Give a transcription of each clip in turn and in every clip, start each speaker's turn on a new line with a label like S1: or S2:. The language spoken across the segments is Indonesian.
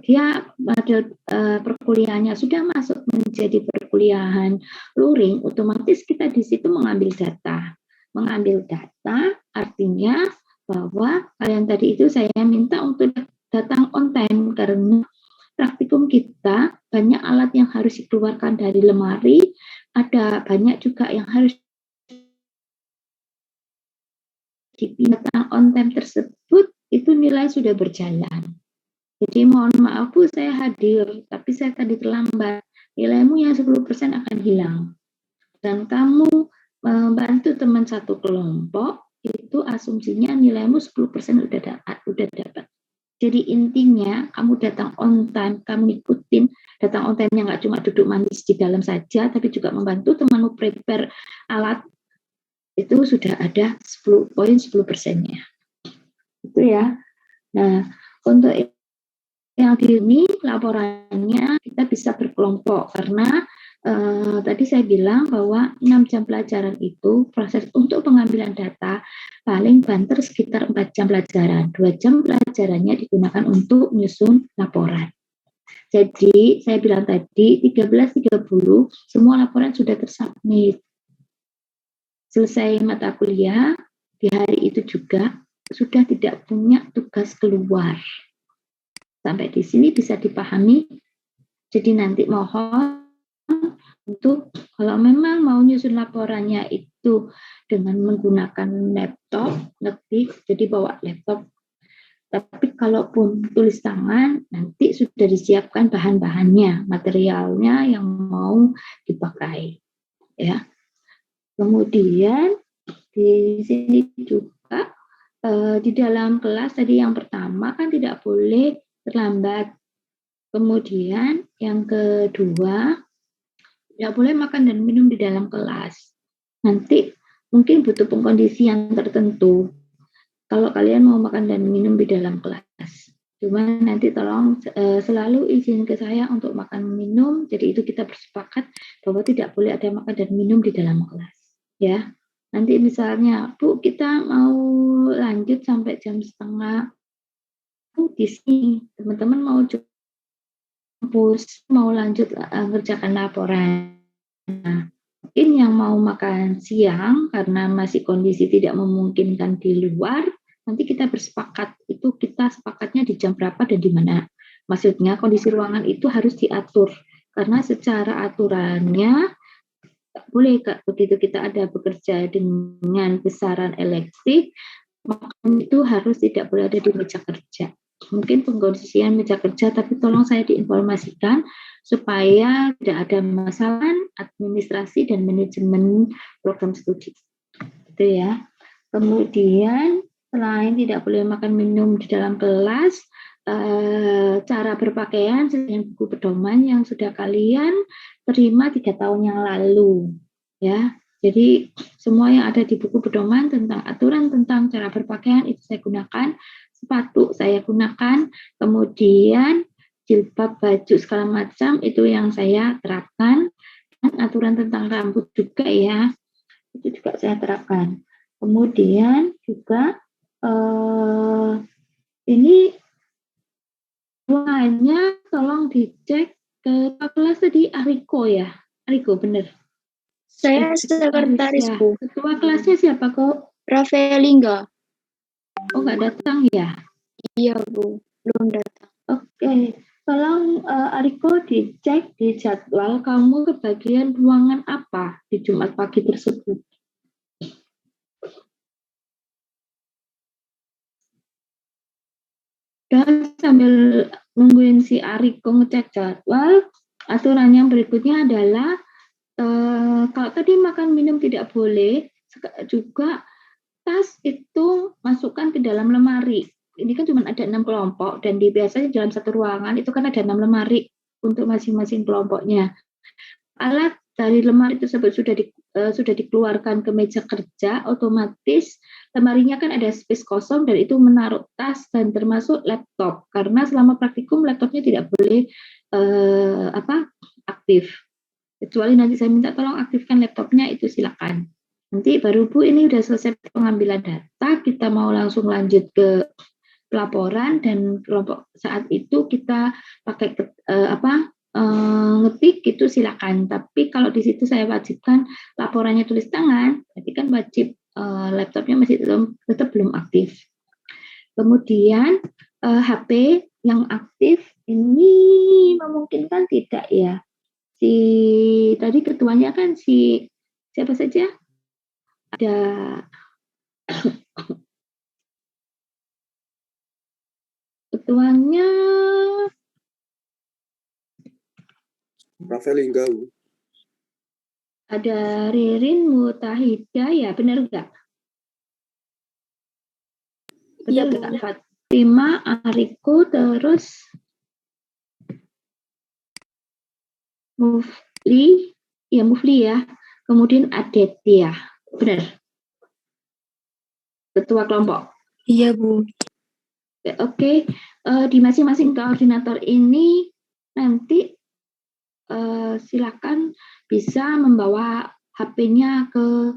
S1: dia pada perkuliahannya sudah masuk menjadi perkuliahan luring, otomatis kita di situ mengambil data. Mengambil data artinya bahwa kalian tadi itu saya minta untuk datang on time karena praktikum kita banyak alat yang harus dikeluarkan dari lemari, ada banyak juga yang harus dipindah on time tersebut, itu nilai sudah berjalan. Jadi mohon maaf Bu, saya hadir, tapi saya tadi terlambat. Nilaimu yang 10% akan hilang. Dan kamu membantu teman satu kelompok, itu asumsinya nilaimu 10% udah dapat. Jadi intinya kamu datang on time, kamu ikutin datang on time-nya nggak cuma duduk manis di dalam saja, tapi juga membantu temanmu prepare alat, itu sudah ada 10 poin 10%-nya. Itu ya. Nah, untuk yang ini laporannya kita bisa berkelompok karena tadi saya bilang bahwa 6 jam pelajaran itu proses untuk pengambilan data paling banter sekitar 4 jam pelajaran. 2 jam pelajarannya digunakan untuk menyusun laporan. Jadi saya bilang tadi 13.30 semua laporan sudah tersubmit. Selesai mata kuliah di hari itu juga sudah tidak punya tugas keluar. Sampai di sini bisa dipahami. Jadi nanti mohon untuk kalau memang mau nyusun laporannya itu dengan menggunakan laptop, ngetik, jadi bawa laptop. Tapi kalaupun tulis tangan, nanti sudah disiapkan bahan-bahannya, materialnya yang mau dipakai. Ya. Kemudian di sini juga di dalam kelas tadi yang pertama kan tidak boleh terlambat. Kemudian yang kedua, tidak boleh makan dan minum di dalam kelas. Nanti mungkin butuh pengkondisian tertentu. Kalau kalian mau makan dan minum di dalam kelas. Cuma nanti tolong selalu izin ke saya untuk makan minum. Jadi itu kita bersepakat bahwa tidak boleh ada makan dan minum di dalam kelas. Ya. Nanti misalnya, Bu, kita mau lanjut sampai jam setengah. Di sini teman-teman mau kampus, mau lanjut ngerjakan laporan. Nah, mungkin yang mau makan siang karena masih kondisi tidak memungkinkan di luar, nanti kita bersepakat, itu kita sepakatnya di jam berapa dan di mana. Maksudnya kondisi ruangan itu harus diatur, karena secara aturannya tak boleh begitu kita ada bekerja dengan besaran elektrik, maka itu harus tidak boleh ada di meja kerja. Mungkin pengkondisian meja kerja, tapi tolong saya diinformasikan supaya tidak ada masalah administrasi dan manajemen program studi. Itu ya. Kemudian selain tidak boleh makan minum di dalam kelas, cara berpakaian sesuai buku pedoman yang sudah kalian terima 3 tahun yang lalu. Ya. Jadi semua yang ada di buku pedoman tentang aturan tentang cara berpakaian itu saya gunakan. Sepatu saya gunakan, kemudian jilbab, baju segala macam itu yang saya terapkan, dan aturan tentang rambut juga ya, itu juga saya terapkan. Kemudian juga ini ruangannya tolong dicek ke kelas tadi Ariko ya, Ariko bener.
S2: Saya sekretaris
S1: ya.
S2: Bu.
S1: Ketua kelasnya siapa kok?
S2: Rafaelingga.
S1: Oh nggak datang ya?
S2: Iya Bu, belum datang.
S1: Oke, tolong Ariko dicek di jadwal kamu kebagian ruangan apa di Jumat pagi tersebut. Dan sambil nungguin si Ariko ngecek jadwal, aturan yang berikutnya adalah kalau tadi makan minum tidak boleh, juga tas itu masukkan ke dalam lemari. Ini kan cuma ada 6 kelompok dan biasanya dalam satu ruangan itu kan ada 6 lemari untuk masing-masing kelompoknya. Alat dari lemari tersebut sudah dikeluarkan ke meja kerja, otomatis lemarinya kan ada space kosong dan itu menaruh tas dan termasuk laptop karena selama praktikum laptopnya tidak boleh aktif. Kecuali nanti saya minta tolong aktifkan laptopnya, itu silakan. Nanti baru Bu ini udah selesai pengambilan data, kita mau langsung lanjut ke pelaporan dan kelompok saat itu kita pakai ngetik gitu silakan. Tapi kalau di situ saya wajibkan laporannya tulis tangan, berarti kan wajib laptopnya masih tetap belum aktif. Kemudian HP yang aktif ini memungkinkan tidak ya? Si tadi ketuanya kan si siapa saja? Ada ketuanya
S3: Rafael Lingga, Bu.
S1: ada Ririn Mutahida ya, benar enggak?
S2: Iya,
S1: Betul
S2: Bu.
S1: enggak? Fatima, Ariko, terus Mufli ya. Kemudian Aditya, benar? Ketua kelompok.
S2: Iya, Bu.
S1: Oke, di masing-masing koordinator ini nanti silakan bisa membawa HP-nya ke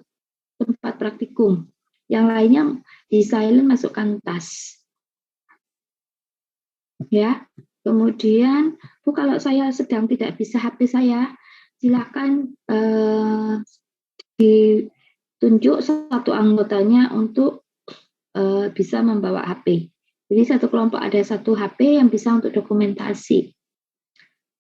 S1: tempat praktikum. Yang lainnya di silent masukkan tas. Ya. Kemudian, Bu, kalau saya sedang tidak bisa HP saya, silakan ditunjuk satu anggotanya untuk bisa membawa HP. Jadi satu kelompok ada satu HP yang bisa untuk dokumentasi.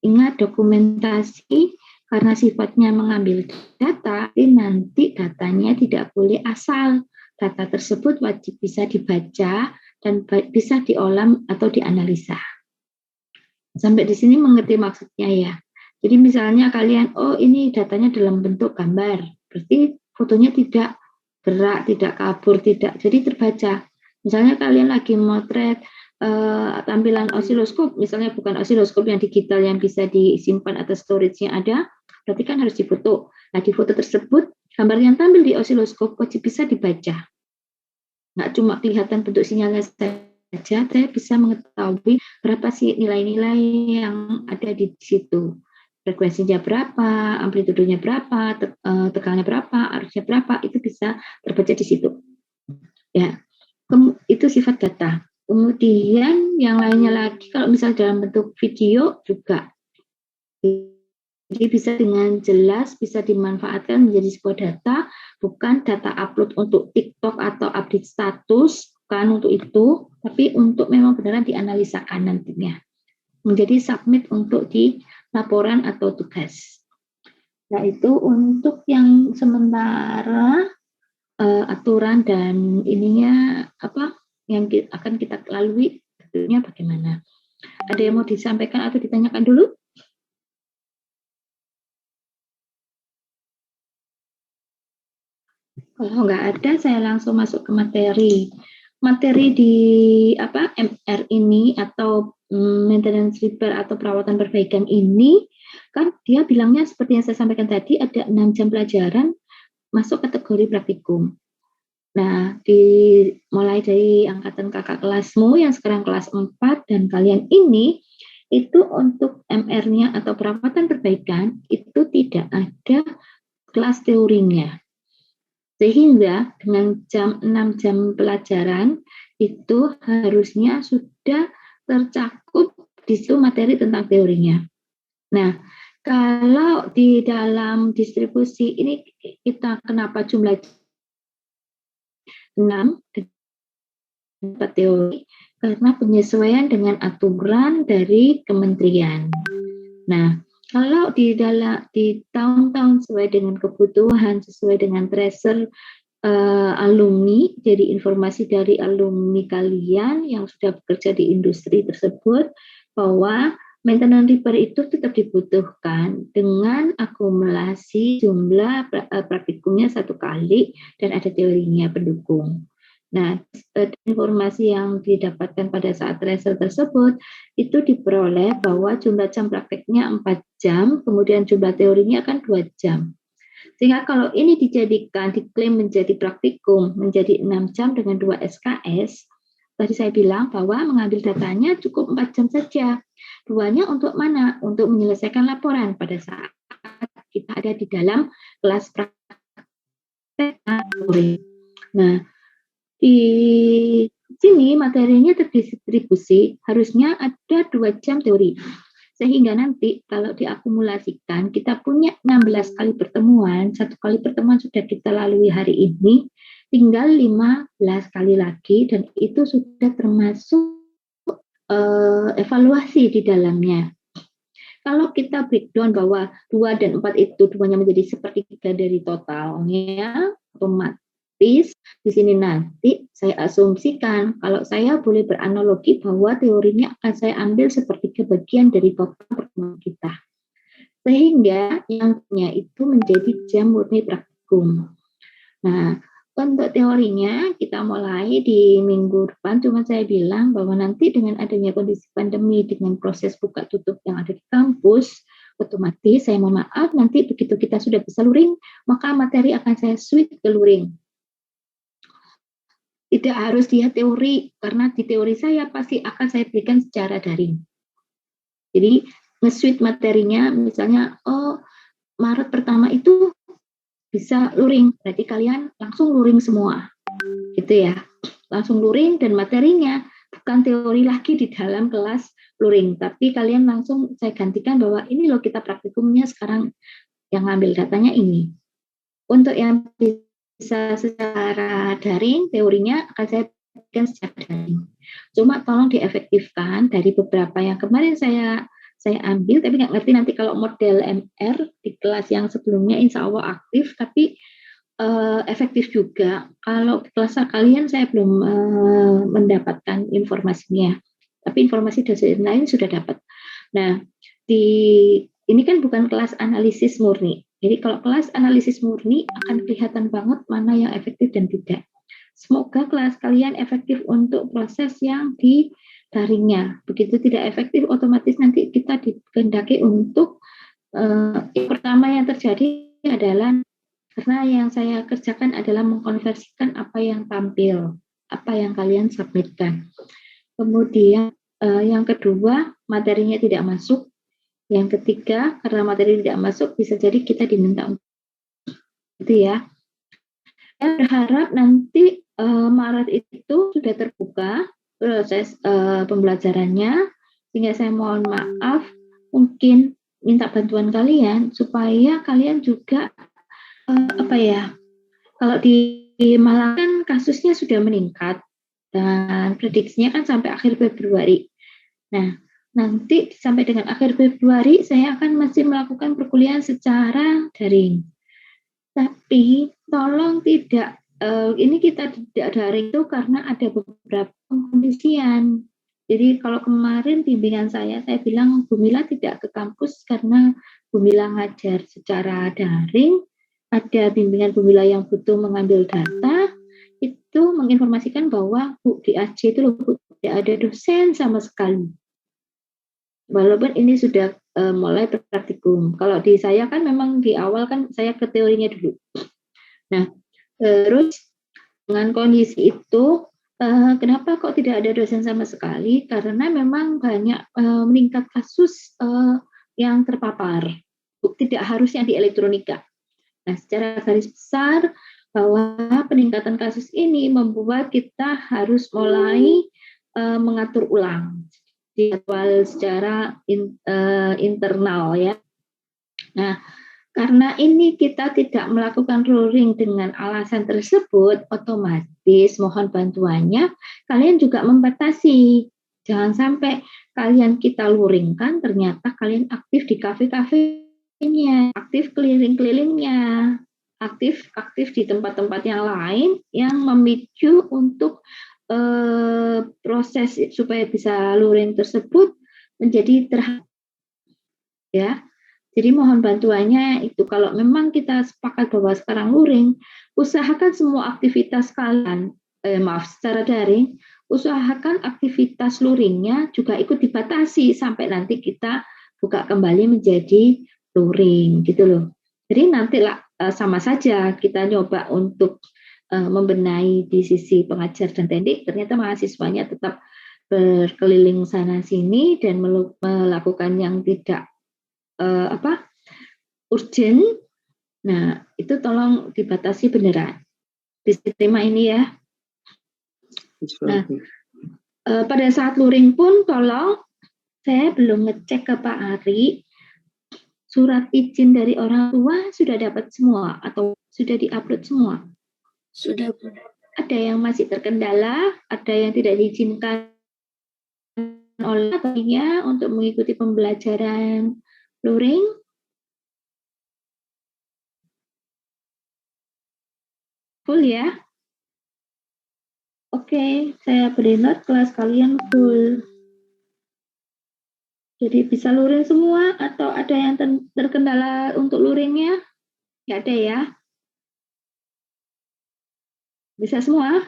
S1: Ingat, dokumentasi karena sifatnya mengambil data, nanti datanya tidak boleh asal. Data tersebut wajib bisa dibaca dan bisa diolah atau dianalisa. Sampai di sini mengerti maksudnya ya. Jadi misalnya kalian, oh ini datanya dalam bentuk gambar, berarti fotonya tidak gerak, tidak kabur, tidak. Jadi terbaca. Misalnya kalian lagi motret tampilan osiloskop, misalnya bukan osiloskop yang digital yang bisa disimpan atau storage-nya ada, berarti kan harus difoto. Nah, di foto tersebut, gambar yang tampil di osiloskop wajib bisa dibaca. Nggak cuma kelihatan bentuk sinyalnya saja, saya bisa mengetahui berapa sih nilai-nilai yang ada di situ. Frekuensinya berapa, amplitudenya berapa, tegangannya berapa, arusnya berapa, itu bisa terbaca di situ. Ya, itu sifat data. Kemudian yang lainnya lagi, kalau misalnya dalam bentuk video juga, jadi bisa dengan jelas, bisa dimanfaatkan menjadi sebuah data, bukan data upload untuk TikTok atau update status, bukan untuk itu, tapi untuk memang beneran dianalisakan nantinya. Menjadi submit untuk di laporan atau tugas. Nah, itu untuk yang sementara aturan dan ininya apa yang akan kita lalui tentunya bagaimana. Ada yang mau disampaikan atau ditanyakan dulu? Kalau nggak ada, saya langsung masuk ke materi. Materi di MR ini atau maintenance repair atau perawatan perbaikan ini, kan dia bilangnya seperti yang saya sampaikan tadi, ada 6 jam pelajaran masuk kategori praktikum. Nah, mulai dari angkatan kakak kelasmu yang sekarang kelas 4 dan kalian ini, itu untuk MR-nya atau perawatan perbaikan, itu tidak ada kelas teorinya. Sehingga dengan 6 jam pelajaran, itu harusnya sudah tercakup di situ materi tentang teorinya. Nah, kalau di dalam distribusi ini kita kenapa jumlah 6 teori karena penyesuaian dengan aturan dari kementerian. Nah, kalau di tahun-tahun sesuai dengan kebutuhan, sesuai dengan tracer alumni, jadi informasi dari alumni kalian yang sudah bekerja di industri tersebut, bahwa maintenance repair itu tetap dibutuhkan dengan akumulasi jumlah praktikumnya 1 kali dan ada teorinya pendukung. Nah, informasi yang didapatkan pada saat tracer tersebut itu diperoleh bahwa jumlah jam prakteknya 4 jam, kemudian jumlah teorinya kan 2 jam. Sehingga kalau ini diklaim menjadi praktikum, menjadi 6 jam dengan 2 SKS, tadi saya bilang bahwa mengambil datanya cukup 4 jam saja. 2-nya untuk mana? Untuk menyelesaikan laporan pada saat kita ada di dalam kelas praktek. Nah, di sini materinya terdistribusi, harusnya ada 2 jam teori. Sehingga nanti kalau diakumulasikan, kita punya 16 kali pertemuan, 1 kali pertemuan sudah kita lalui hari ini, tinggal 15 kali lagi, dan itu sudah termasuk evaluasi di dalamnya. Kalau kita breakdown bahwa 2 dan 4 itu duanya menjadi sepertiga dari totalnya, otomatis di sini nanti saya asumsikan kalau saya boleh beranalogi bahwa teorinya akan saya ambil sepertiga bagian dari total pertemuan kita. Sehingga yang punya itu menjadi jam murni praktikum. Nah, untuk teorinya kita mulai di minggu depan, cuma saya bilang bahwa nanti dengan adanya kondisi pandemi, dengan proses buka tutup yang ada di kampus, otomatis saya mohon maaf nanti begitu kita sudah bisa luring, maka materi akan saya switch ke luring. Tidak harus dia teori, karena di teori saya pasti akan saya berikan secara daring. Jadi nge-switch materinya, misalnya, Maret pertama itu bisa luring, berarti kalian langsung luring semua, gitu ya, langsung luring dan materinya bukan teori lagi di dalam kelas luring, tapi kalian langsung saya gantikan bahwa ini loh kita praktikumnya sekarang yang ngambil datanya ini. Untuk yang bisa secara daring, teorinya akan saya berikan secara daring. Cuma tolong diefektifkan dari beberapa yang kemarin saya ambil, tapi nggak ngerti nanti kalau model MR di kelas yang sebelumnya insya Allah aktif, tapi efektif juga. Kalau kelas kalian saya belum mendapatkan informasinya, tapi informasi dosen lain sudah dapat. Nah, ini kan bukan kelas analisis murni. Jadi kalau kelas analisis murni akan kelihatan banget mana yang efektif dan tidak. Semoga kelas kalian efektif untuk proses yang di daringnya. Begitu tidak efektif, otomatis nanti kita dikehendaki untuk yang pertama yang terjadi adalah karena yang saya kerjakan adalah mengkonversikan apa yang tampil, apa yang kalian submitkan. Kemudian yang kedua, materinya tidak masuk. Yang ketiga, karena materi tidak masuk, bisa jadi kita diminta untuk itu ya. Saya berharap nanti Maret itu sudah terbuka proses pembelajarannya, sehingga saya mohon maaf, mungkin minta bantuan kalian supaya kalian juga kalau di Malang kan kasusnya sudah meningkat dan prediksinya kan sampai akhir Februari. Nah, nanti sampai dengan akhir Februari saya akan masih melakukan perkuliahan secara daring. Tapi tolong tidak ini kita tidak daring itu karena ada beberapa kondisian. Jadi kalau kemarin bimbingan saya bilang Bu Mila tidak ke kampus karena Bu Mila ngajar secara daring. Ada bimbingan Bu Mila yang butuh mengambil data, itu menginformasikan bahwa Bu di AC itu tidak ada dosen sama sekali. Walaupun ini sudah mulai praktikum. Kalau di saya kan memang di awal kan saya ke teorinya dulu. Nah, terus dengan kondisi itu, kenapa kok tidak ada dosen sama sekali? Karena memang banyak meningkat kasus yang terpapar. Tidak harusnya di elektronika. Nah, secara garis besar bahwa peningkatan kasus ini membuat kita harus mulai mengatur ulang jadwal secara internal ya. Nah, karena ini kita tidak melakukan luring dengan alasan tersebut, otomatis mohon bantuannya kalian juga membatasi. Jangan sampai kalian kita luringkan, ternyata kalian aktif di kafe-kafenya, aktif keliling-kelilingnya, aktif di tempat-tempat yang lain yang memicu untuk proses supaya bisa luring tersebut menjadi terhambat ya. Jadi mohon bantuannya itu kalau memang kita sepakat bahwa sekarang luring, usahakan semua aktivitas kalian, secara daring, usahakan aktivitas luringnya juga ikut dibatasi sampai nanti kita buka kembali menjadi luring gitu loh. Jadi nantilah sama saja kita nyoba untuk membenahi di sisi pengajar dan teknik, ternyata mahasiswanya tetap berkeliling sana sini dan melakukan yang tidak urgent. Nah, itu tolong dibatasi beneran. Diterima ini ya. Nah, pada saat luring pun tolong, saya belum ngecek ke Pak Ari, surat izin dari orang tua sudah dapat semua atau sudah diupload semua?
S2: Sudah, Bu.
S1: Ada yang masih terkendala, ada yang tidak diizinkan oleh ataunya untuk mengikuti pembelajaran luring. Full ya? Oke, saya beri note kelas kalian full. Jadi bisa luring semua atau ada yang terkendala untuk luringnya? Nggak ada ya? Bisa semua?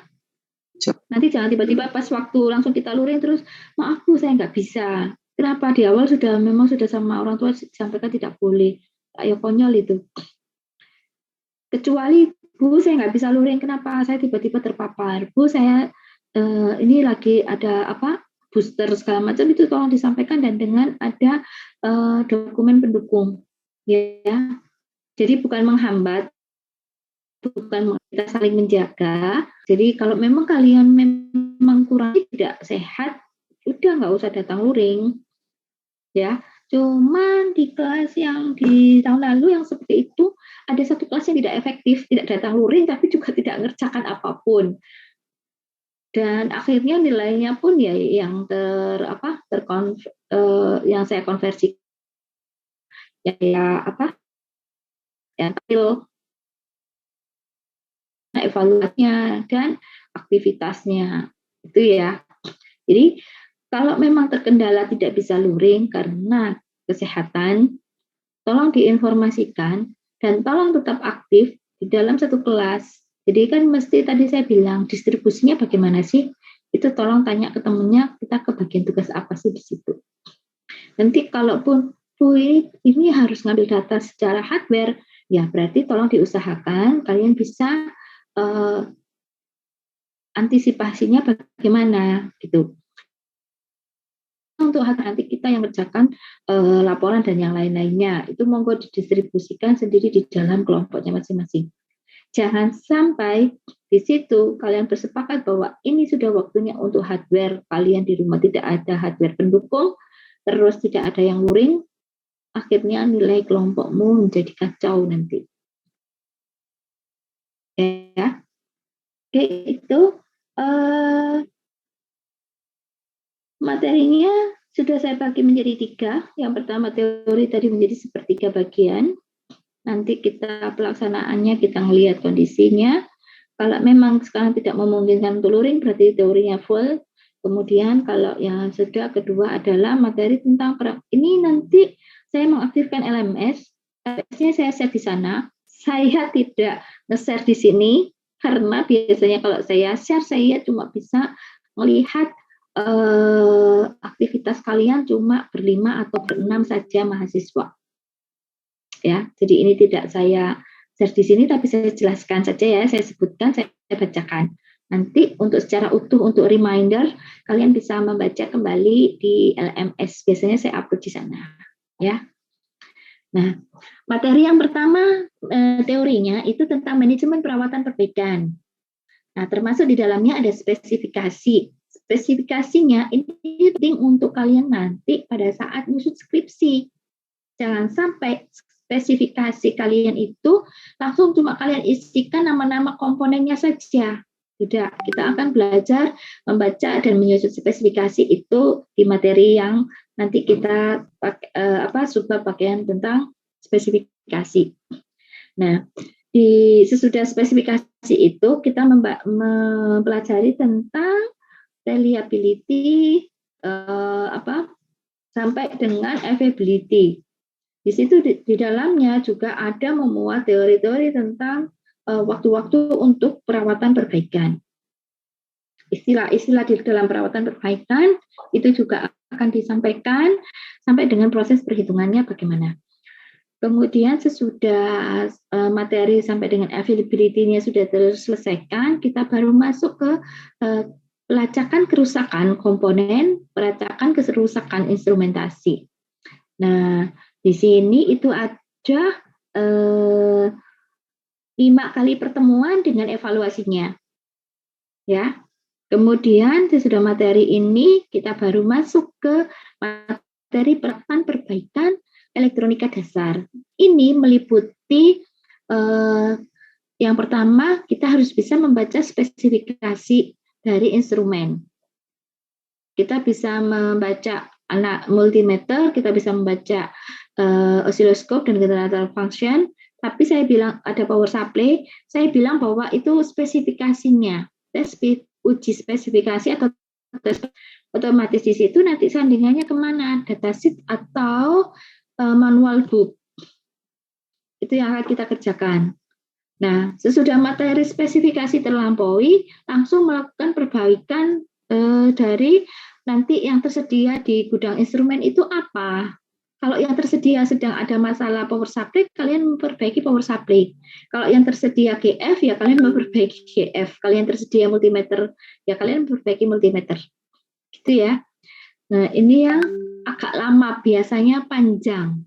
S3: Siap.
S1: Nanti jangan tiba-tiba pas waktu langsung kita luring terus, maaf Bu, saya nggak bisa. Kenapa? Di awal memang sudah sama orang tua disampaikan tidak boleh. Ayo konyol itu. Kecuali Bu, saya nggak bisa luring. Kenapa? Saya tiba-tiba terpapar. Bu, saya ini lagi ada booster segala macam, itu tolong disampaikan dan dengan ada dokumen pendukung. Ya, jadi bukan menghambat, bukan kita saling menjaga. Jadi kalau memang kalian memang kurang tidak sehat, udah nggak usah datang luring. Ya, cuman di kelas yang di tahun lalu yang seperti itu, ada satu kelas yang tidak efektif, tidak datang luring, tapi juga tidak mengerjakan apapun. Dan akhirnya nilainya pun ya yang yang saya konversi evaluasinya dan aktivitasnya itu ya. Jadi kalau memang terkendala tidak bisa luring karena kesehatan, tolong diinformasikan dan tolong tetap aktif di dalam satu kelas. Jadi kan mesti tadi saya bilang distribusinya bagaimana sih? Itu tolong tanya ke temennya, kita ke bagian tugas apa sih di situ. Nanti kalaupun Bu ini harus ngambil data secara hardware, ya berarti tolong diusahakan kalian bisa antisipasinya bagaimana gitu. Untuk nanti kita yang mengerjakan laporan dan yang lain-lainnya, itu monggo didistribusikan sendiri di dalam kelompoknya masing-masing. Jangan sampai di situ kalian bersepakat bahwa ini sudah waktunya untuk hardware, kalian di rumah tidak ada hardware pendukung, terus tidak ada yang luring, akhirnya nilai kelompokmu menjadi kacau nanti. Ya, oke, itu materinya sudah saya bagi menjadi 3. Yang pertama teori tadi menjadi sepertiga bagian. Nanti kita pelaksanaannya kita melihat kondisinya. Kalau memang sekarang tidak memungkinkan untuk luring, berarti teorinya full. Kemudian kalau yang sudah kedua adalah materi tentang ini nanti saya mengaktifkan LMS. LMS-nya saya share di sana. Saya tidak nge-share di sini karena biasanya kalau saya share saya cuma bisa melihat aktivitas kalian cuma berlima atau berenam saja mahasiswa. Ya, jadi ini tidak saya share di sini, tapi saya jelaskan saja ya, saya sebutkan, saya bacakan. Nanti untuk secara utuh, untuk reminder, kalian bisa membaca kembali di LMS. Biasanya saya upload di sana. Ya. Nah, materi yang pertama teorinya itu tentang manajemen perawatan perbaikan. Nah, termasuk di dalamnya ada spesifikasi. Spesifikasinya ini penting untuk kalian nanti pada saat nyusut skripsi. Jangan sampai spesifikasi kalian itu langsung cuma kalian isikan nama-nama komponennya saja. Tidak, kita akan belajar membaca dan menyusun spesifikasi itu di materi yang nanti kita subbab bagian tentang spesifikasi. Nah, di sesudah spesifikasi itu kita mempelajari tentang reliability sampai dengan availability. Di situ di dalamnya juga ada memuat teori-teori tentang waktu-waktu untuk perawatan perbaikan. Istilah-istilah di dalam perawatan perbaikan itu juga akan disampaikan sampai dengan proses perhitungannya bagaimana. Kemudian sesudah materi sampai dengan availability-nya sudah terselesaikan, kita baru masuk ke pelacakan kerusakan komponen, pelacakan kerusakan instrumentasi. Nah, di sini itu ada 5 kali pertemuan dengan evaluasinya. Ya. Kemudian sesudah materi ini kita baru masuk ke materi perbaikan elektronika dasar. Ini meliputi yang pertama kita harus bisa membaca spesifikasi dari instrumen. Kita bisa membaca anak multimeter, kita bisa membaca osiloskop dan generator function. Tapi saya bilang ada power supply, saya bilang bahwa itu spesifikasinya. Uji spesifikasi atau otomatis di situ nanti sandingannya kemana? Datasheet atau manual book. Itu yang akan kita kerjakan. Nah, sesudah materi spesifikasi terlampaui, langsung melakukan perbaikan dari nanti yang tersedia di gudang instrumen itu apa. Kalau yang tersedia sedang ada masalah power supply, kalian memperbaiki power supply. Kalau yang tersedia GF, ya kalian memperbaiki GF. Kalau yang tersedia multimeter, ya kalian memperbaiki multimeter. Gitu ya. Nah, ini yang agak lama, biasanya panjang.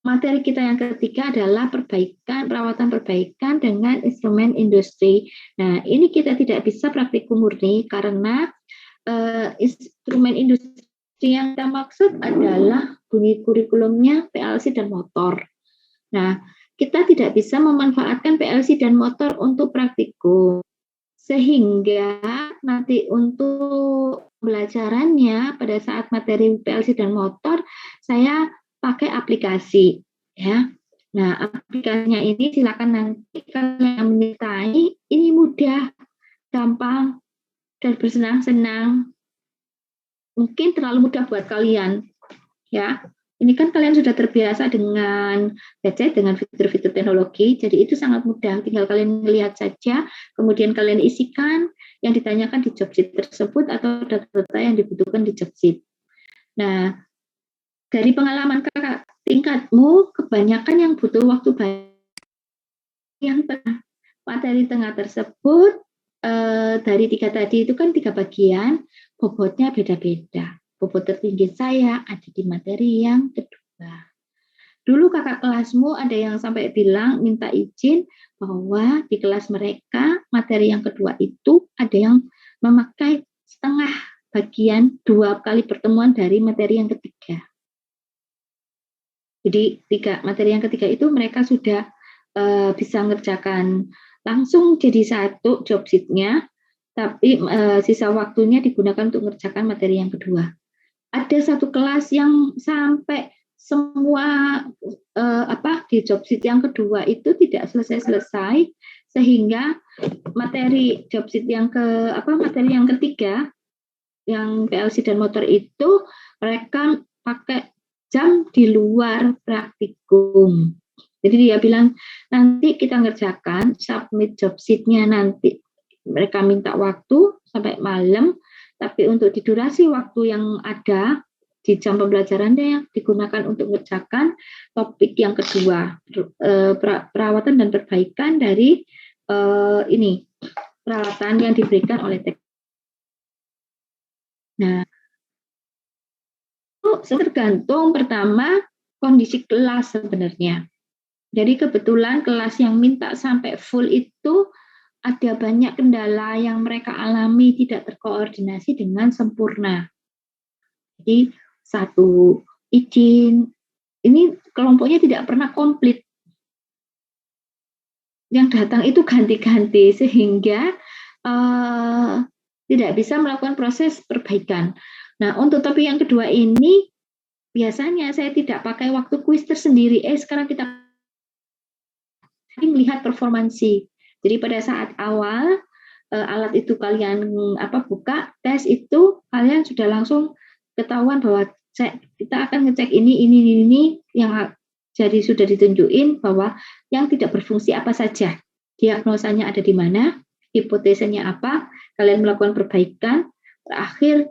S1: Materi kita yang ketiga adalah perawatan perbaikan dengan instrumen industri. Nah, ini kita tidak bisa praktikum murni karena instrumen industri yang kita maksud adalah bunyi kurikulumnya PLC dan motor. Nah, kita tidak bisa memanfaatkan PLC dan motor untuk praktikum. Sehingga nanti untuk pembelajarannya pada saat materi PLC dan motor, saya pakai aplikasi. Ya. Nah, aplikasinya ini silakan nanti kalian menyertai, ini mudah, gampang, dan bersenang-senang. Mungkin terlalu mudah buat kalian, ya. Ini kan kalian sudah terbiasa dengan gadget, dengan fitur-fitur teknologi, jadi itu sangat mudah. Tinggal kalian melihat saja, kemudian kalian isikan yang ditanyakan di job sheet tersebut atau data-data yang dibutuhkan di job sheet. Nah, dari pengalaman kakak tingkatmu, kebanyakan yang butuh waktu banyak, yang materi tengah tersebut dari 3 tadi itu kan 3 bagian, bobotnya beda-beda. Bobot tertinggi saya ada di materi yang kedua. Dulu kakak kelasmu ada yang sampai bilang minta izin bahwa di kelas mereka materi yang kedua itu ada yang memakai setengah bagian 2 kali pertemuan dari materi yang ketiga. Jadi materi yang ketiga itu mereka sudah bisa ngerjakan langsung jadi satu job sheet-nya, tapi sisa waktunya digunakan untuk mengerjakan materi yang kedua. Ada satu kelas yang sampai semua di job sheet yang kedua itu tidak selesai sehingga materi job sheet materi yang ketiga yang PLC dan motor itu mereka pakai jam di luar praktikum. Jadi dia bilang nanti kita ngerjakan submit job sheet-nya nanti mereka minta waktu sampai malam. Tapi untuk di durasi waktu yang ada di jam pembelajarannya digunakan untuk mengerjakan topik yang kedua, perawatan dan perbaikan dari peralatan yang diberikan oleh teknik. Nah, itu tergantung pertama kondisi kelas sebenarnya. Jadi kebetulan kelas yang minta sampai full itu ada banyak kendala yang mereka alami tidak terkoordinasi dengan sempurna. Jadi satu izin, ini kelompoknya tidak pernah komplit. Yang datang itu ganti-ganti sehingga tidak bisa melakukan proses perbaikan. Nah, untuk topik yang kedua ini biasanya saya tidak pakai waktu kuis tersendiri. Sekarang kita melihat performansi. Jadi pada saat awal alat itu kalian buka tes itu kalian sudah langsung ketahuan bahwa kita akan ngecek ini yang jadi sudah ditunjukin bahwa yang tidak berfungsi apa saja, diagnosanya ada di mana, hipotesanya apa, kalian melakukan perbaikan. Terakhir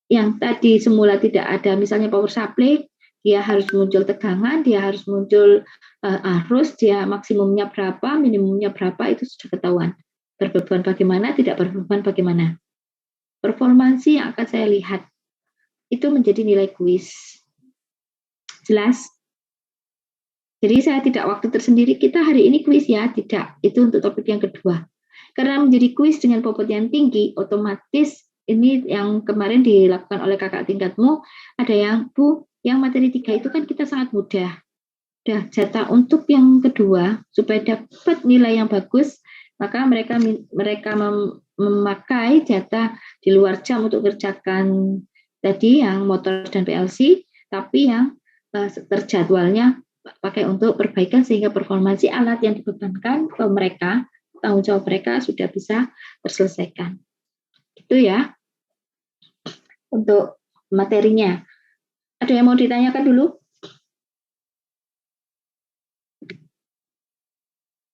S1: yang tadi semula tidak ada misalnya power supply, dia harus muncul tegangan, dia harus muncul arus, dia maksimumnya berapa, minimumnya berapa, itu sudah ketahuan. Berbeban bagaimana, tidak berbeban bagaimana. Performansi yang akan saya lihat, itu menjadi nilai kuis. Jelas? Jadi saya tidak waktu tersendiri, kita hari ini kuis ya, tidak. Itu untuk topik yang kedua. Karena menjadi kuis dengan bobot yang tinggi, otomatis ini yang kemarin dilakukan oleh kakak tingkatmu, ada yang, Bu, yang materi 3 itu kan kita sangat mudah. Udah jatah untuk yang kedua, supaya dapat nilai yang bagus, maka mereka memakai jatah di luar jam untuk kerjakan tadi yang motor dan PLC, tapi yang terjadwalnya pakai untuk perbaikan sehingga performansi alat yang dibebankan ke mereka, tanggung jawab mereka sudah bisa terselesaikan. Itu ya untuk materinya. Ada yang mau ditanyakan dulu?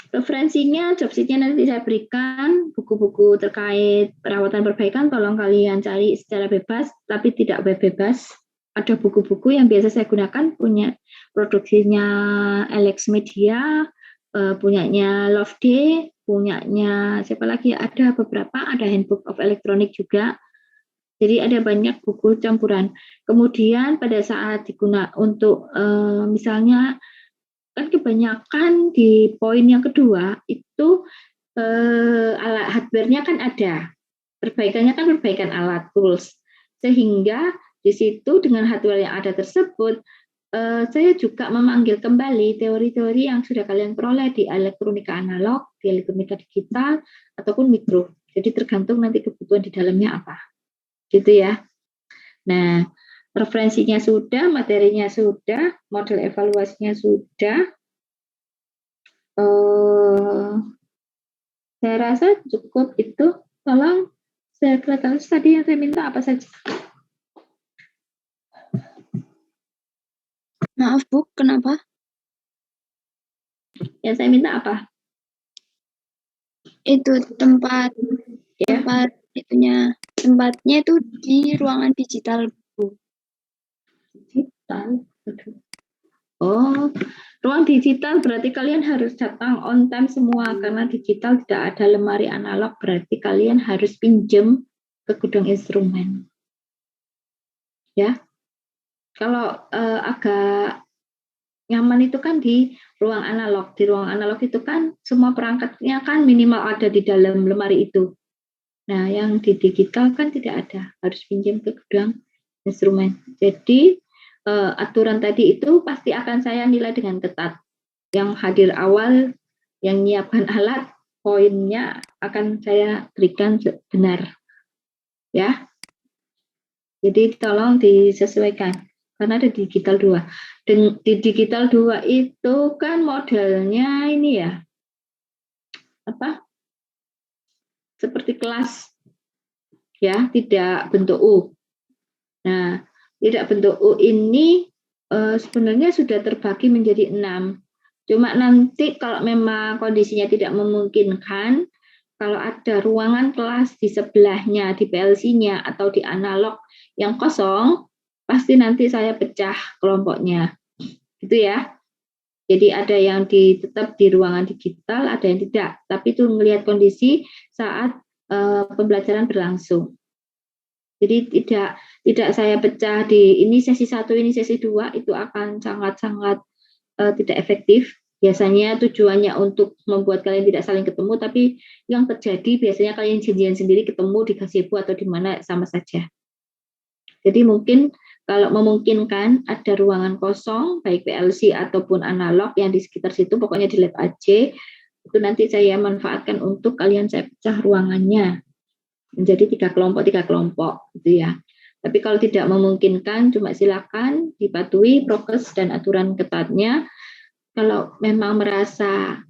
S1: Referensinya, job sheet-nya nanti saya berikan, buku-buku terkait perawatan perbaikan, tolong kalian cari secara bebas, tapi tidak bebas. Ada buku-buku yang biasa saya gunakan, punya produksinya Alex Media, punyanya Love Day, punyanya siapa lagi? Ada beberapa, ada Handbook of Electronic juga. Jadi ada banyak buku campuran. Kemudian pada saat digunakan untuk misalnya kan kebanyakan di poin yang kedua itu alat hardware-nya kan ada, perbaikannya kan perbaikan alat tools, sehingga di situ dengan hardware yang ada tersebut saya juga memanggil kembali teori-teori yang sudah kalian peroleh di elektronika analog, di elektronika digital ataupun mikro. Jadi tergantung nanti kebutuhan di dalamnya apa, gitu ya. Nah, referensinya sudah, materinya sudah, model evaluasinya sudah. Saya rasa cukup itu. Tolong sekretaris tadi yang saya minta apa saja?
S2: Maaf Bu, kenapa?
S1: Yang saya minta apa?
S2: Itu tempatnya itu di ruangan digital Bu.
S1: Digital. Oh, ruang digital berarti kalian harus datang on time semua, karena digital tidak ada lemari analog, berarti kalian harus pinjem ke gudang instrumen. Ya, kalau agak nyaman itu kan di ruang analog. Di ruang analog itu kan semua perangkatnya kan minimal ada di dalam lemari itu. Nah, yang di digital kan tidak ada, harus pinjam ke gudang instrumen. Jadi aturan tadi itu pasti akan saya nilai dengan ketat. Yang hadir awal, yang menyiapkan alat, poinnya akan saya berikan benar. Ya. Jadi tolong disesuaikan. Karena ada digital 2. Dan di digital 2 itu kan modelnya ini ya. Apa? Seperti kelas. Ya, tidak bentuk U. Nah, tidak bentuk U ini sebenarnya sudah terbagi menjadi 6. Cuma nanti kalau memang kondisinya tidak memungkinkan, kalau ada ruangan kelas di sebelahnya, di PLC-nya atau di analog yang kosong, pasti nanti saya pecah kelompoknya. Gitu ya. Jadi ada yang tetap di ruangan digital, ada yang tidak. Tapi itu melihat kondisi saat pembelajaran berlangsung. Jadi tidak saya pecah di ini sesi 1, ini sesi 2, itu akan sangat-sangat tidak efektif. Biasanya tujuannya untuk membuat kalian tidak saling ketemu, tapi yang terjadi biasanya kalian janjian sendiri ketemu di gazebo atau di mana sama saja. Jadi mungkin kalau memungkinkan ada ruangan kosong, baik PLC ataupun analog yang di sekitar situ, pokoknya di lab AC, itu nanti saya manfaatkan untuk kalian saya pecah ruangannya menjadi 3 kelompok gitu ya. Tapi kalau tidak memungkinkan, cuma silakan dipatuhi prokes dan aturan ketatnya. Kalau memang merasa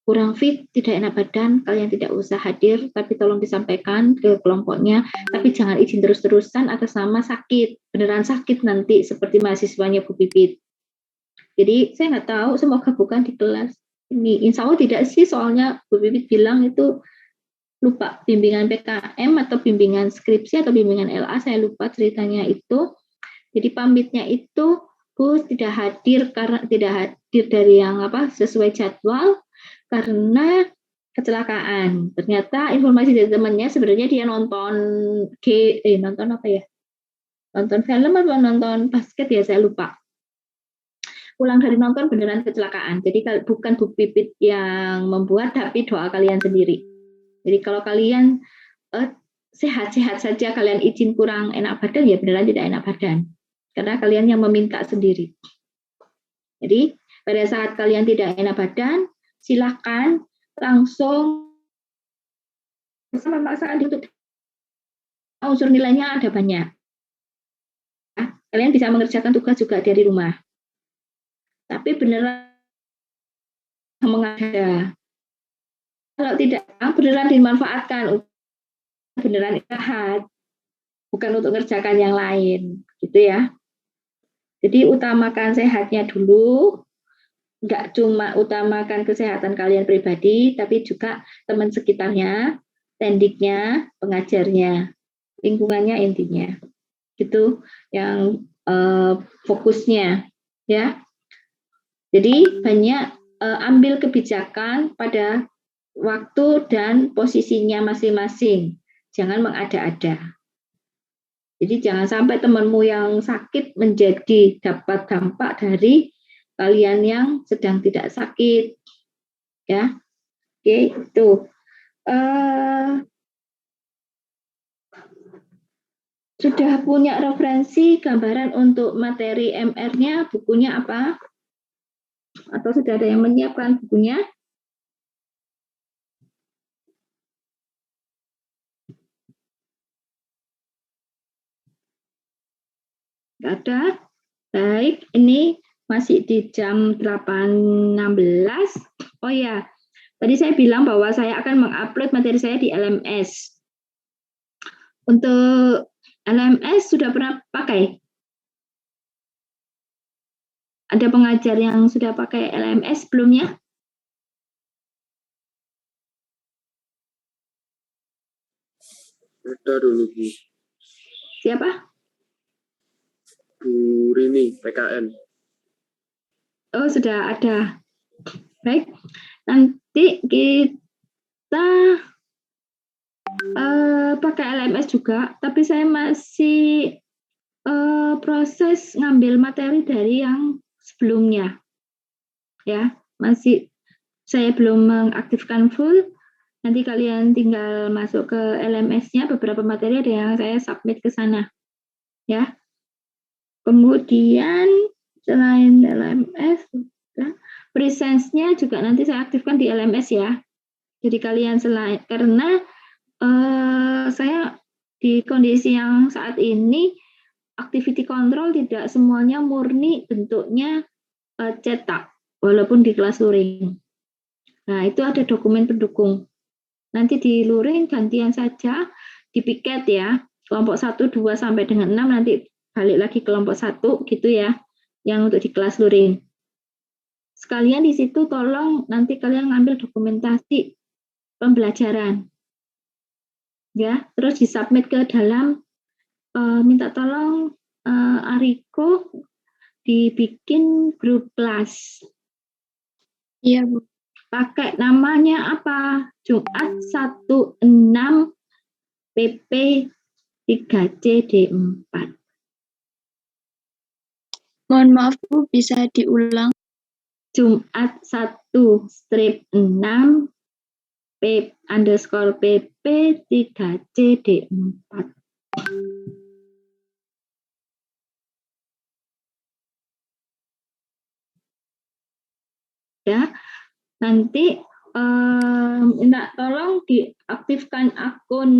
S1: kurang fit, tidak enak badan, kalian tidak usah hadir, tapi tolong disampaikan ke kelompoknya. Tapi jangan izin terus-terusan atas nama sakit, beneran sakit nanti seperti mahasiswanya Bu Pipit. Jadi saya nggak tahu, semoga bukan di kelas ini. Insya Allah tidak sih, soalnya Bu Pipit bilang itu lupa bimbingan PKM atau bimbingan skripsi atau bimbingan LA, saya lupa ceritanya itu. Jadi pamitnya itu Bu tidak hadir karena tidak hadir dari yang sesuai jadwal karena kecelakaan. Ternyata informasi dari temannya sebenarnya dia nonton nonton film atau nonton basket ya, saya lupa. Pulang dari nonton beneran kecelakaan. Jadi bukan Bu Pipit yang membuat, tapi doa kalian sendiri. Jadi kalau kalian sehat-sehat saja, kalian izin kurang enak badan, ya beneran tidak enak badan. Karena kalian yang meminta sendiri. Jadi pada saat kalian tidak enak badan, silakan langsung memaksakan untuk unsur nilainya ada banyak. Kalian bisa mengerjakan tugas juga dari rumah. Tapi beneran mengada. Kalau tidak, beneran dimanfaatkan, beneran istirahat, bukan untuk mengerjakan yang lain, gitu ya. Jadi utamakan sehatnya dulu, nggak cuma utamakan kesehatan kalian pribadi, tapi juga teman sekitarnya, tendiknya, pengajarnya, lingkungannya intinya, gitu yang fokusnya, ya. Jadi banyak ambil kebijakan pada waktu dan posisinya masing-masing. Jangan mengada-ada. Jadi jangan sampai temanmu yang sakit menjadi dapat dampak dari kalian yang sedang tidak sakit. Ya. Oke, itu. Sudah punya referensi gambaran untuk materi MR-nya, bukunya apa? Atau sudah ada yang menyiapkan bukunya? Ada. Baik, ini masih di jam 8.16. Oh ya, tadi saya bilang bahwa saya akan mengupload materi saya di LMS. Untuk LMS sudah pernah pakai? Ada pengajar yang sudah pakai LMS sebelumnya?
S3: Ada dulu, Bu.
S1: Siapa?
S3: Bu Rini, PKN.
S1: Oh, sudah ada. Baik, nanti kita pakai LMS juga, tapi saya masih proses ngambil materi dari yang sebelumnya. Ya, masih saya belum mengaktifkan full. Nanti kalian tinggal masuk ke LMS-nya, beberapa materi ada yang saya submit ke sana. Ya. Kemudian selain LMS, presence-nya juga nanti saya aktifkan di LMS ya. Jadi kalian karena saya di kondisi yang saat ini activity control tidak semuanya murni bentuknya cetak, walaupun di kelas luring. Nah, itu ada dokumen pendukung. Nanti di luring gantian saja, di piket ya, kelompok 1, 2, sampai dengan 6, nanti balik lagi kelompok 1, gitu ya, yang untuk di kelas luring. Sekalian di situ tolong nanti kalian ngambil dokumentasi pembelajaran. Ya, terus disubmit ke dalam, minta tolong Ariko dibikin grup kelas.
S2: Iya, Bu.
S1: Pakai namanya apa? Jumat 16 PP 3CD4.
S2: Mohon maaf, Bu, bisa diulang.
S1: Jumat 1/6 P_PP 3CD4. Ya, nanti minta tolong diaktifkan akun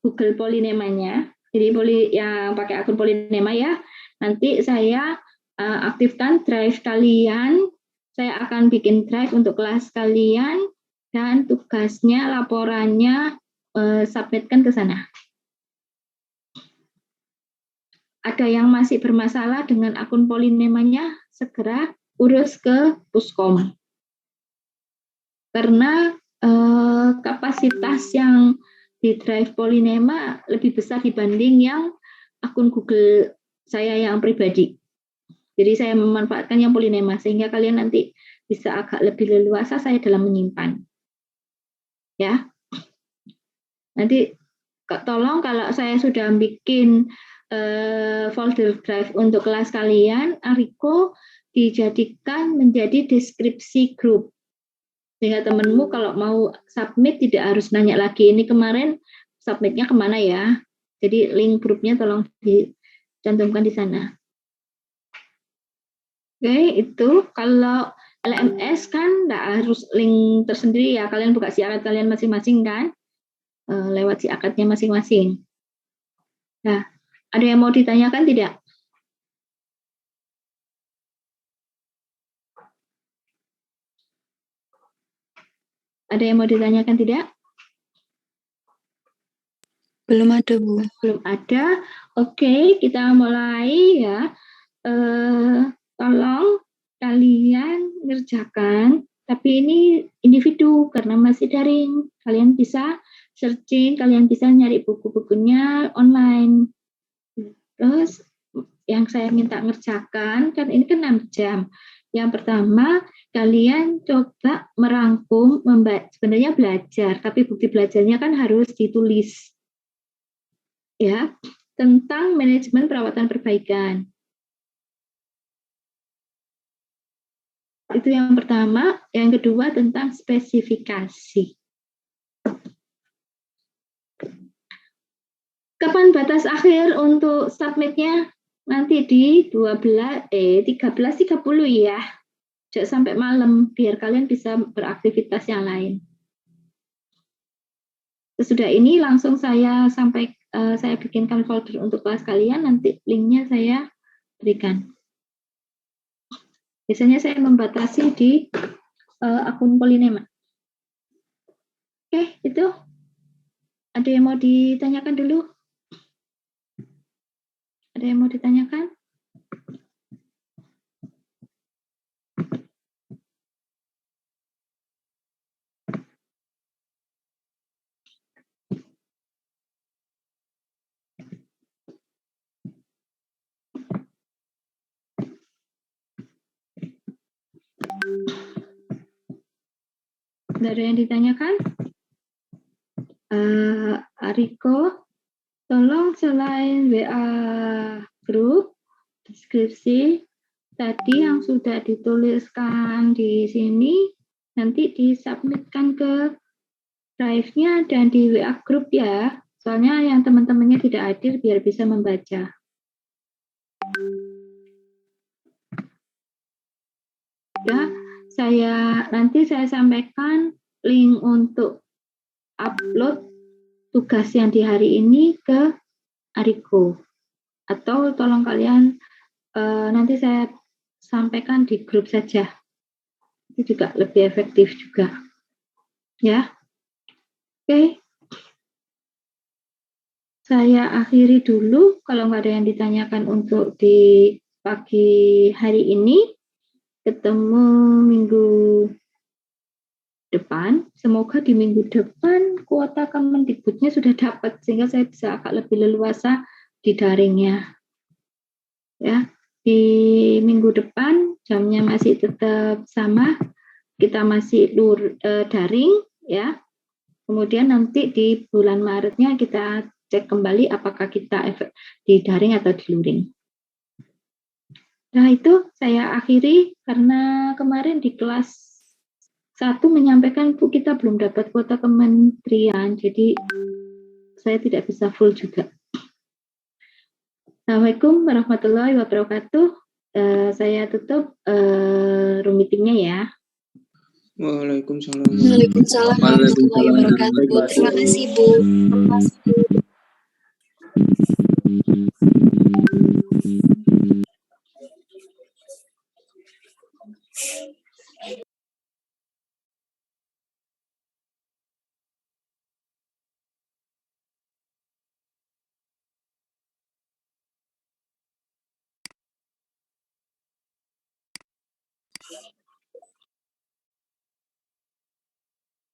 S1: Google Polynemanya. Jadi yang pakai akun Polynema ya. Nanti saya aktifkan drive kalian. Saya akan bikin drive untuk kelas kalian dan tugasnya, laporannya submitkan ke sana. Ada yang masih bermasalah dengan akun Polynemanya, segera urus ke Puskom. Karena kapasitas yang di drive Polynema lebih besar dibanding yang akun Google saya yang pribadi. Jadi saya memanfaatkan yang Polynema sehingga kalian nanti bisa agak lebih leluasa saya dalam menyimpan. Ya. Nanti tolong kalau saya sudah bikin folder drive untuk kelas kalian, Ariko dijadikan menjadi deskripsi grup. Sehingga temenmu kalau mau submit tidak harus nanya lagi, ini kemarin submitnya kemana ya. Jadi link grupnya tolong dicantumkan di sana. Oke, itu kalau LMS kan nggak harus link tersendiri ya, kalian buka si akad kalian masing-masing kan, lewat si akadnya masing-masing. Nah, ada yang mau ditanyakan tidak? Ada yang mau ditanyakan tidak?
S2: Belum ada, Bu.
S1: Belum ada. Oke, kita mulai ya. Tolong kalian ngerjakan, tapi ini individu karena masih daring. Kalian bisa searching, kalian bisa nyari buku-bukunya online. Terus yang saya minta ngerjakan, kan ini kan 6 jam. Yang pertama, kalian coba merangkum, sebenarnya belajar, tapi bukti belajarnya kan harus ditulis. Ya, tentang manajemen perawatan perbaikan. Itu yang pertama. Yang kedua tentang spesifikasi. Kapan batas akhir untuk submitnya? Nanti di 13.30 ya. Jangan sampai malam biar kalian bisa beraktivitas yang lain. Sesudah ini langsung saya bikinkan folder untuk kelas kalian, nanti linknya saya berikan. Biasanya saya membatasi di akun Polinema. Oke, itu. Ada yang mau ditanyakan dulu? Ada yang mau ditanyakan? Tidak ada yang ditanyakan? Ariko, tolong selain WA grup, deskripsi tadi yang sudah dituliskan di sini, nanti disubmitkan ke drive-nya dan di WA grup ya. Soalnya yang teman-temannya tidak hadir biar bisa membaca. Ya, nanti saya sampaikan link untuk upload tugas yang di hari ini ke Ariko. Atau tolong kalian nanti saya sampaikan di grup saja. Itu juga lebih efektif juga. Ya. Oke. Saya akhiri dulu. Kalau nggak ada yang ditanyakan untuk di pagi hari ini. Ketemu minggu depan. Semoga di minggu depan kuota Kemendikbudnya sudah dapat sehingga saya bisa agak lebih leluasa di daringnya. Ya, di minggu depan jamnya masih tetap sama. Kita masih daring ya. Kemudian nanti di bulan Maretnya kita cek kembali apakah kita di daring atau di luring. Nah, itu saya akhiri karena kemarin di kelas 1 menyampaikan Bu kita belum dapat kuota kementerian, jadi saya tidak bisa full juga. Assalamualaikum warahmatullahi wabarakatuh. Saya tutup room meeting-nya ya.
S3: Waalaikumsalam.
S2: Waalaikumsalam warahmatullahi wabarakatuh. Terima kasih, Bu.